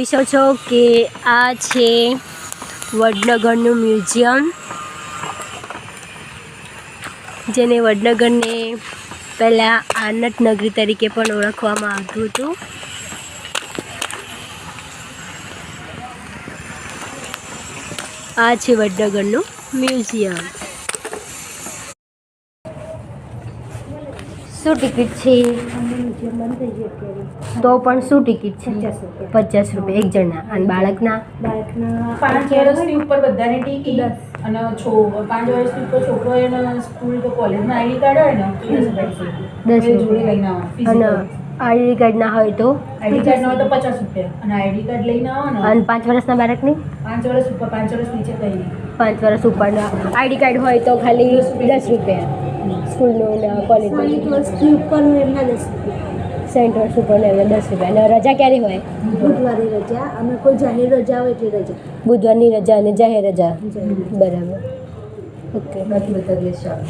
જોઈ છો કે આ છે વડનગરનું મ્યુઝિયમ, જેને વડનગરને પહેલાં આનત નગરી તરીકે પણ ઓળખવામાં આવતું હતું. આ છે વડનગરનું મ્યુઝિયમ. શું ટિકિટ છે? તો પણ શું ટિકિટ છે? 50 રૂપિયા એક જણા. અને બાળકના 5 વર્ષની ઉપર બધાની ટિકિટ અને 5 વર્ષની ઉપર છોકરો હોય ને સ્કૂલ કે કોલેજમાં આઈડી કાર્ડ હોય ને તો 10 જોડે લઈને આવવાનું. અને આઈડી કાર્ડ ના હોય તો આઈડી કાર્ડ ના હોય તો 50 રૂપિયા અને આઈડી કાર્ડ લઈને આવો ને. અને 5 વર્ષના બાળકની 5 વર્ષ ઉપર 5 વર્ષ નીચે કઈ નહીં. 5 વર્ષ ઉપરના આઈડી કાર્ડ હોય તો ખાલી 10 રૂપિયા. સ્કૂલનું ને કોલેજનું 60 વર્ષથી ઉપરનું એમના 10 રૂપિયા. 60 વર્ષ ઉપરના એમને 10 રૂપિયા. અને રજા ક્યારે હોય? બુધવારે રજા અને કોઈ જાહેર રજા હોય એટલે રજા. બુધવારની રજા અને જાહેર રજા. બરાબર. ઓકે. બાકી બધા દિવસ ચાલુ.